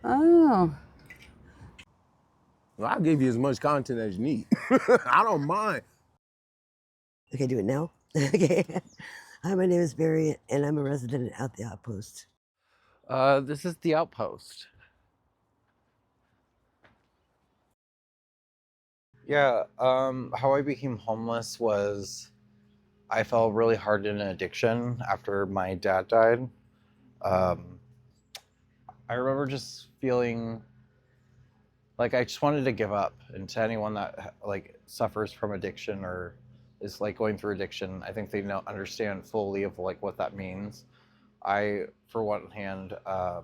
Oh. Well, I'll give you as much content as you need. I don't mind. Okay, do it now? Okay. Hi, my name is Barry, and I'm a resident at the Outpost. This is the Outpost. Yeah, how I became homeless was I fell really hard in addiction after my dad died. Um, I remember just feeling like I just wanted to give up. And to anyone that like suffers from addiction or is like going through addiction, I think they know understand fully of like what that means. I, for one hand, I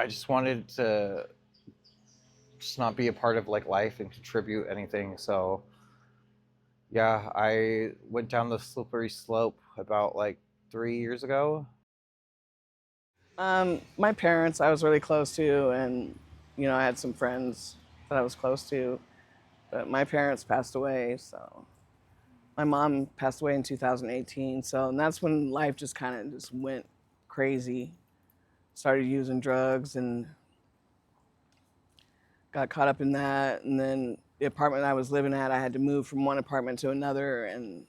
just wanted to just not be a part of like life and contribute anything. So yeah, I went down the slippery slope about like 3 years ago. My parents I was really close to, and I had some friends that I was close to, but my parents passed away. So my mom passed away in 2018. So and that's when life just kind of just went crazy. Started using drugs and got caught up in that. And then the apartment I was living at, I had to move from one apartment to another, and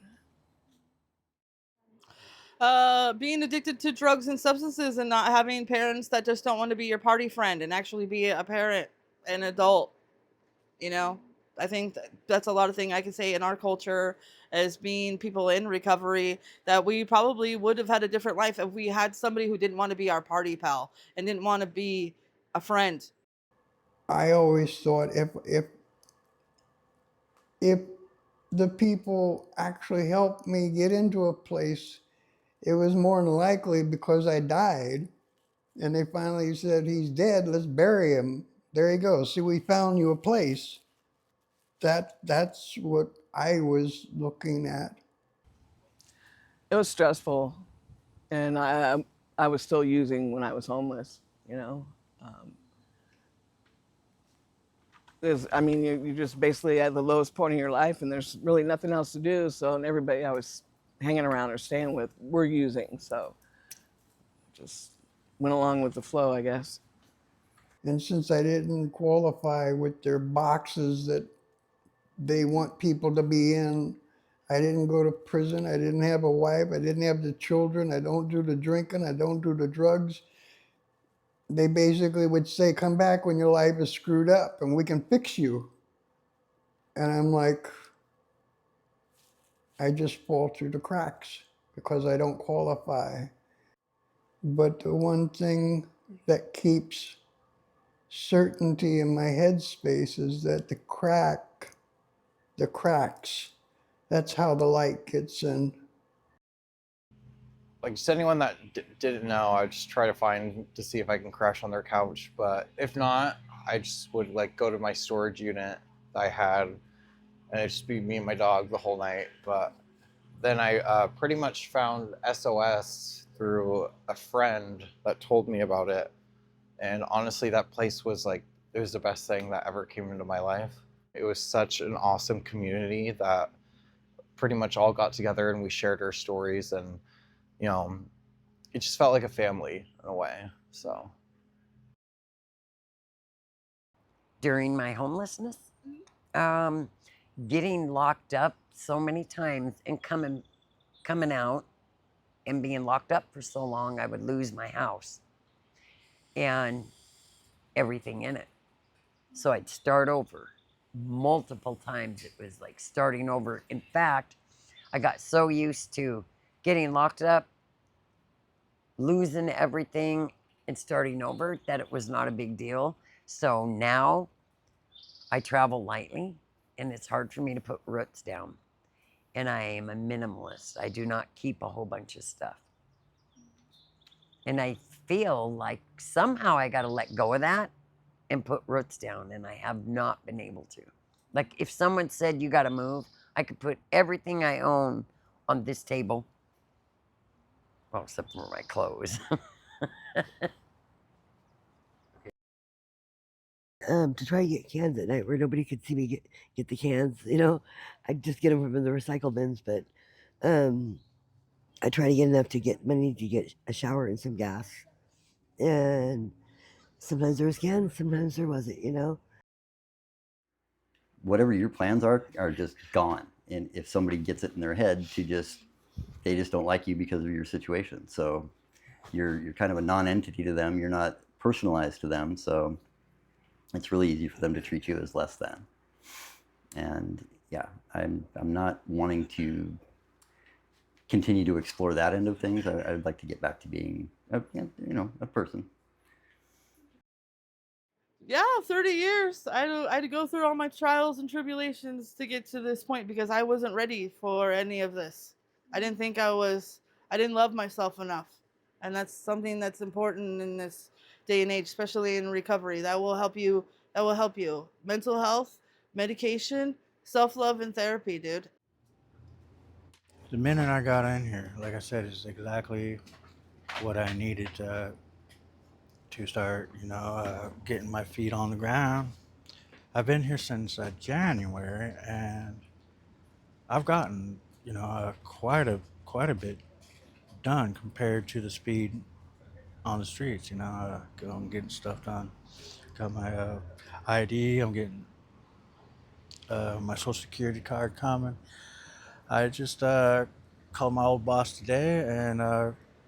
being addicted to drugs and substances and not having parents that just don't want to be your party friend and actually be a parent, an adult, you know. I think that's a lot of thing I can say in our culture as being people in recovery, that we probably would have had a different life if we had somebody who didn't want to be our party pal and didn't want to be a friend. I always thought if the people actually helped me get into a place, it was more than likely because I died, and they finally said, he's dead, let's bury him. There you go. See, we found you a place. That's what I was looking at. it was stressful. And I was still using when I was homeless. Um, I mean, you're just basically at the lowest point in your life, and there's really nothing else to do. So, and everybody I was hanging around or staying with were using. So, just went along with the flow, I guess. And since I didn't qualify with their boxes that they want people to be in, I didn't go to prison. I didn't have a wife. I didn't have the children. I don't do the drinking. I don't do the drugs. They basically would say, come back when your life is screwed up and we can fix you. And I'm like, I just fall through the cracks because I don't qualify. But the one thing that keeps certainty in my headspace is that the cracks, that's how the light gets in. Like just anyone that didn't know, I just try to find to see if I can crash on their couch. But if not, I just would like go to my storage unit that I had, and it'd just be me and my dog the whole night. But then I pretty much found SOS through a friend that told me about it. And honestly, that place was like, it was the best thing that ever came into my life. It was such an awesome community that pretty much all got together and we shared our stories, and you know, it just felt like a family in a way. So During my homelessness, um, getting locked up so many times and coming out and being locked up for so long, I would lose my house and everything in it. So I'd start over multiple times. It was like starting over. In fact, I got so used to getting locked up, losing everything, and starting over that it was not a big deal. So now I travel lightly, and it's hard for me to put roots down. And I am a minimalist. I do not keep a whole bunch of stuff. And I feel like somehow I got to let go of that and put roots down, and I have not been able to. Like if someone said you got to move, I could put everything I own on this table. Well, except for my clothes. To try to get cans at night where nobody could see me get the cans. I just get them from the recycle bins, but um, I try to get enough to get money to get a shower and some gas. And sometimes there was cans, sometimes there wasn't, you know? Whatever your plans are just gone. And if somebody gets it in their head to just, they just don't like you because of your situation. So you're kind of a non-entity to them. You're not personalized to them. So it's really easy for them to treat you as less than. And yeah, I'm not wanting to continue to explore that end of things. I'd like to get back to being a person. Yeah, 30 years. I had to go through all my trials and tribulations to get to this point because I wasn't ready for any of this. I didn't think I didn't love myself enough. And that's something that's important in this day and age, especially in recovery. That will help you. Mental health, medication, self-love and therapy, dude. The minute I got in here, like I said, is exactly what I needed to start, getting my feet on the ground. I've been here since January, and I've gotten, quite a bit done compared to the speed on the streets. I'm getting stuff done. Got my ID. I'm getting my social security card coming. I just called my old boss today and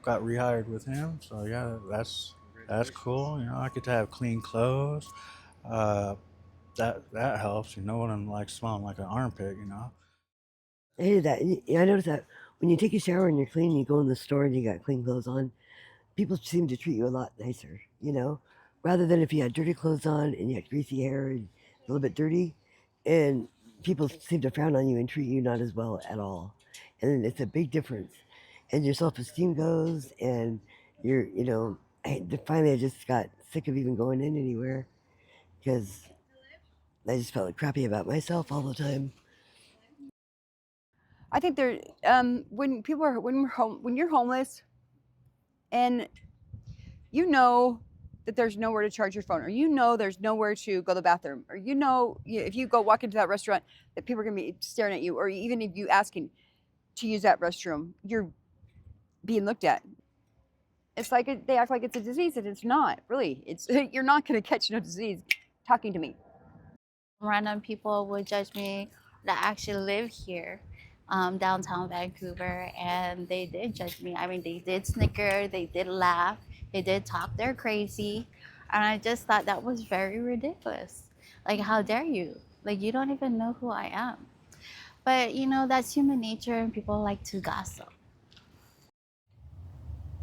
got rehired with him. So yeah, that's cool. I get to have clean clothes. Uh, that helps. When I'm like smelling like an armpit. I hated that. I noticed that when you take a shower and you're clean, you go in the store and you got clean clothes on, people seem to treat you a lot nicer, rather than if you had dirty clothes on and you had greasy hair and a little bit dirty, and people seem to frown on you and treat you not as well at all. And it's a big difference. And your self esteem goes, and finally I just got sick of even going in anywhere because I just felt crappy about myself all the time. I think there, when people are when we're home when you're homeless and you know that there's nowhere to charge your phone, or there's nowhere to go to the bathroom, or if you go walk into that restaurant that people are gonna be staring at you, or even if you asking to use that restroom, you're being looked at. It's like they act like it's a disease, and it's not really. It's you're not gonna catch no disease talking to me. Random people would judge me that actually live here, downtown Vancouver, and they did judge me. I mean, they did snicker, they did laugh, they did talk they're crazy, and I just thought that was very ridiculous. Like, how dare you? Like, you don't even know who I am. But that's human nature, and people like to gossip.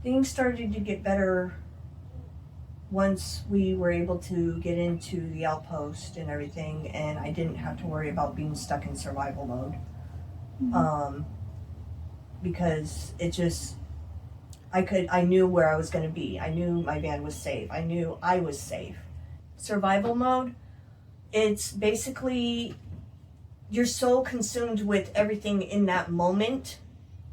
Things started to get better once we were able to get into the outpost and everything, and I didn't have to worry about being stuck in survival mode. Because it just, I knew where I was going to be. I knew my van was safe. I knew I was safe. Survival mode, it's basically, you're so consumed with everything in that moment,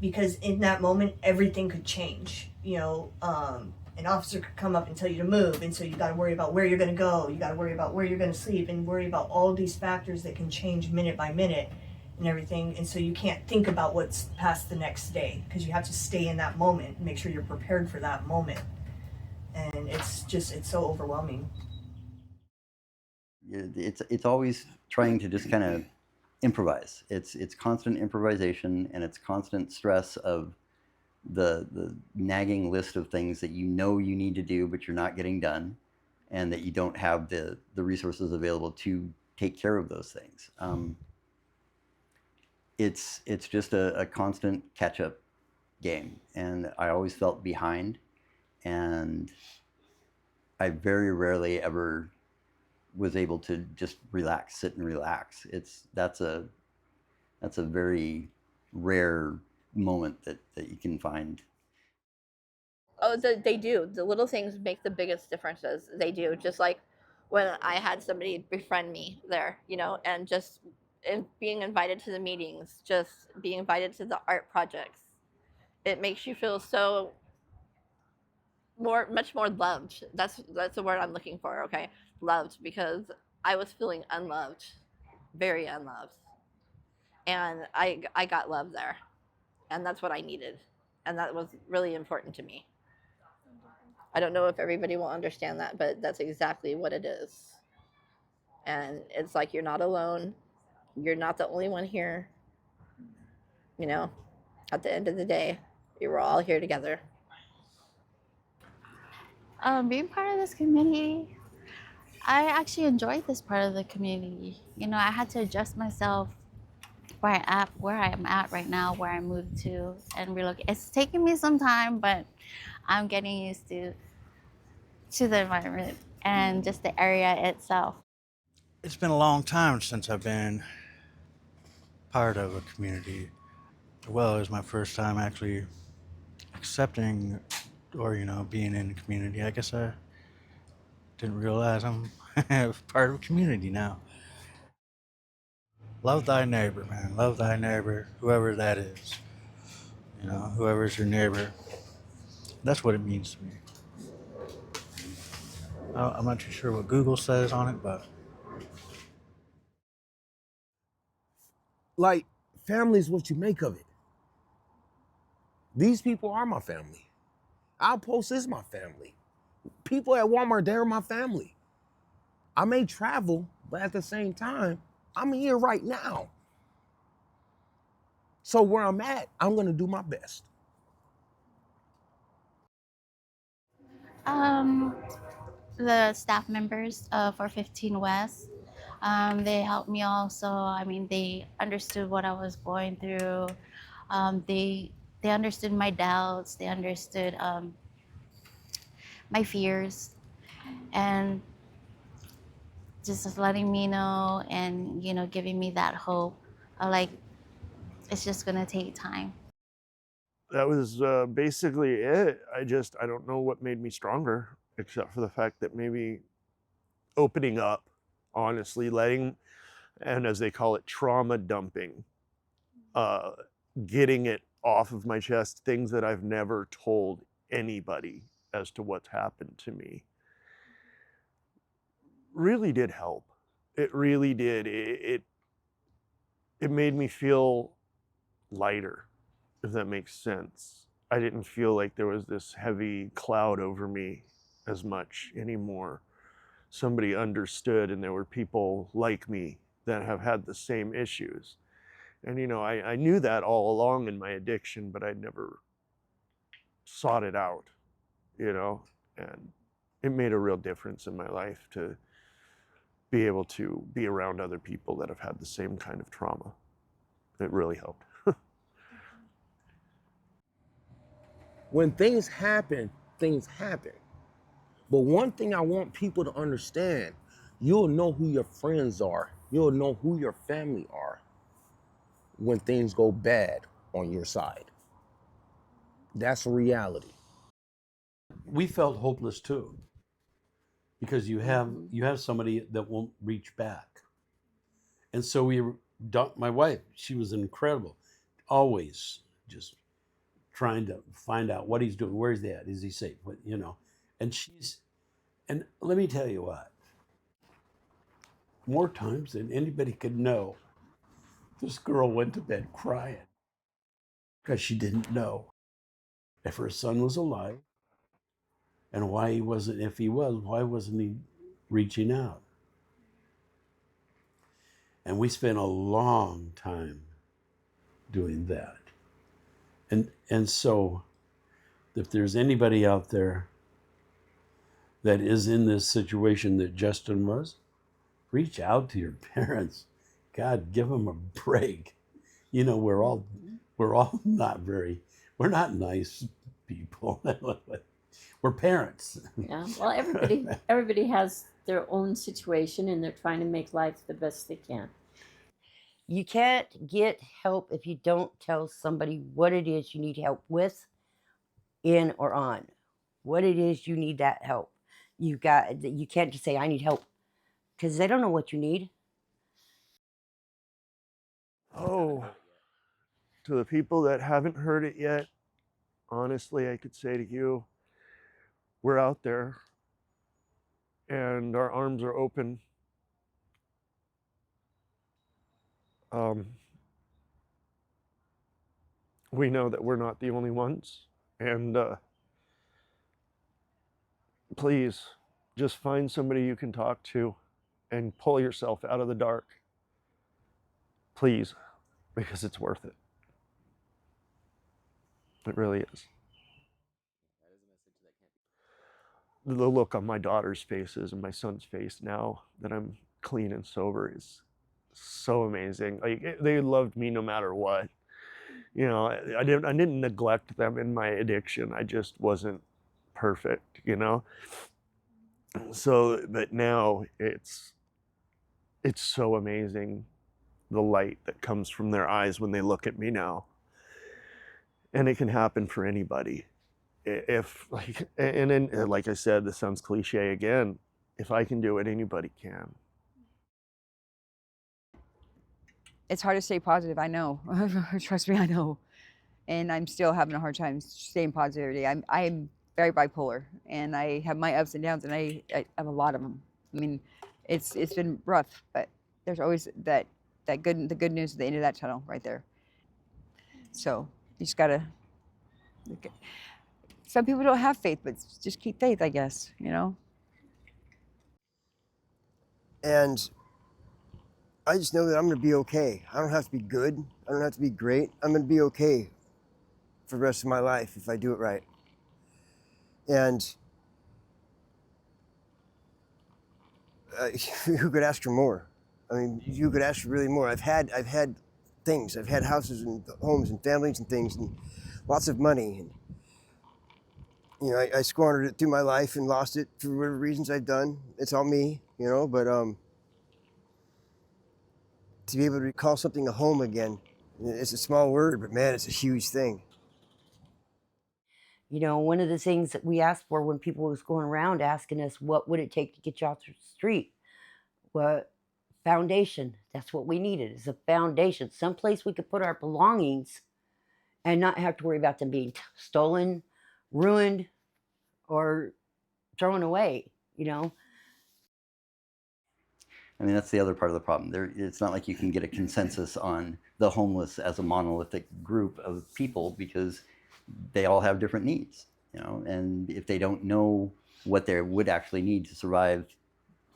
because in that moment, everything could change. An officer could come up and tell you to move, and so you got to worry about where you're going to go. You got to worry about where you're going to sleep, and worry about all these factors that can change minute by minute and everything. And so you can't think about what's past the next day, because you have to stay in that moment and make sure you're prepared for that moment. And it's so overwhelming. It's always trying to just kind of improvise. It's constant improvisation, and it's constant stress of the nagging list of things that you need to do, but you're not getting done, and that you don't have the resources available to take care of those things. It's just a constant catch-up game, and I always felt behind, and I very rarely ever was able to just sit and relax. That's a very rare moment that you can find. Oh, they do. The little things make the biggest differences. They do. Just like when I had somebody befriend me there, and just being invited to the meetings, just being invited to the art projects. It makes you feel so much more loved. That's the word I'm looking for. Okay, loved, because I was feeling unloved, very unloved, and I got love there, and that's what I needed, And that was really important to me. I don't know if everybody will understand that, but that's exactly what it is. And it's like you're not alone. You're not the only one here. You know, at the end of the day, we were all here together. Being part of this community, I actually enjoyed this part of the community. You know, I had to adjust myself where I am at right now, where I moved to and relocate. It's taking me some time, but I'm getting used to the environment and just the area itself. It's been a long time since I've been part of a community. Well, it was my first time actually accepting or, being in a community. I guess I didn't realize I'm part of a community now. Love thy neighbor, man. Love thy neighbor, whoever that is. Whoever's your neighbor. That's what it means to me. I'm not too sure what Google says on it, but Like, family is what you make of it. These people are my family. Outpost is my family. People at Walmart, they're my family. I may travel, but at the same time, I'm here right now. So where I'm at, I'm gonna do my best. Um, the staff members for 15 West, they helped me also. I mean, they understood what I was going through. They understood my doubts. They understood my fears, and just letting me know and giving me that hope. Like it's just gonna take time. That was basically it. I don't know what made me stronger, except for the fact that maybe opening up, honestly, letting, and as they call it, trauma dumping, uh, getting it off of my chest, things that I've never told anybody as to what's happened to me, really did help. It really did. It made me feel lighter, if that makes sense. I didn't feel like there was this heavy cloud over me as much anymore. Somebody understood, and there were people like me that have had the same issues. And I knew that all along in my addiction, but I never sought it out, and it made a real difference in my life to be able to be around other people that have had the same kind of trauma. It really helped. When things happen, things happen. But one thing I want people to understand, you'll know who your friends are. You'll know who your family are when things go bad on your side. That's a reality. We felt hopeless too, because you have somebody that won't reach back. And so my wife, she was incredible, always just trying to find out what he's doing, where he's at, is he safe, and let me tell you what, more times than anybody could know, this girl went to bed crying because she didn't know if her son was alive, and why wasn't he reaching out? And we spent a long time doing that. And so if there's anybody out there that is in this situation that Justin was, reach out to your parents. God, give them a break. We're all we're not nice people. We're parents. Yeah. Well, everybody has their own situation, and they're trying to make life the best they can. You can't get help if you don't tell somebody what it is you need help with, in or on. What it is you need that help. You can't just say I need help, because they don't know what you need. Oh, to the people that haven't heard it yet, honestly, I could say to you, we're out there and our arms are open. Um, we know that we're not the only ones. And please just find somebody you can talk to and pull yourself out of the dark. Please, because it's worth it. It really is. The look on my daughter's faces and my son's face now that I'm clean and sober is so amazing. Like, they loved me no matter what. You know, I didn't neglect them in my addiction. I just wasn't perfect, you know. So, but now it's so amazing, the light that comes from their eyes when they look at me now. And it can happen for anybody. If like, and then like I said, this sounds cliche again. If I can do it, anybody can. It's hard to stay positive. I know. Trust me, I know. And I'm still having a hard time staying positivity. I'm very bipolar, and I have my ups and downs, and I have a lot of them. I mean, it's been rough, but there's always the good news at the end of that tunnel right there. So you just gotta. Some people don't have faith, but just keep faith, I guess. You know. And I just know that I'm going to be okay. I don't have to be good. I don't have to be great. I'm going to be okay for the rest of my life if I do it right. And who could ask for more? I mean, you could ask for really more. I've had things. I've had houses and homes and families and things and lots of money. And, you know, I squandered it through my life and lost it for whatever reasons I've done. It's all me, you know, but to be able to call something a home again, it's a small word, but man, it's a huge thing. You know, one of the things that we asked for when people was going around asking us, what would it take to get you off the street? What foundation? That's what we needed, is a foundation. Someplace we could put our belongings and not have to worry about them being stolen, ruined, or thrown away, you know? I mean, that's the other part of the problem. It's not like you can get a consensus on the homeless as a monolithic group of people, because they all have different needs, you know, and if they don't know what they would actually need to survive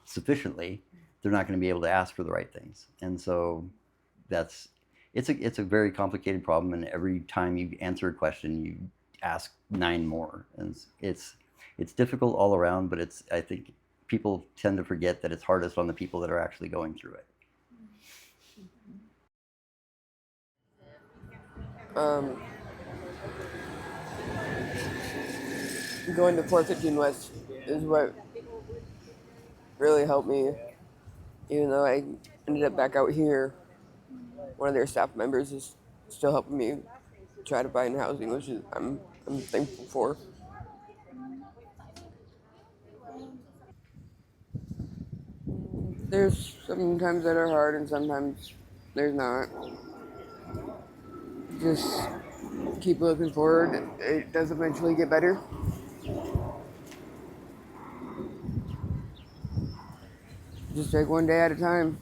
sufficiently, they're not going to be able to ask for the right things. And so it's a very complicated problem, and every time you answer a question, you ask 9 more, and it's difficult all around, but I think people tend to forget that it's hardest on the people that are actually going through it. Going to 415 West is what really helped me. Even though I ended up back out here, one of their staff members is still helping me try to find housing, which is I'm thankful for. There's some times that are hard and sometimes there's not. Just keep looking forward. It does eventually get better. Just take one day at a time.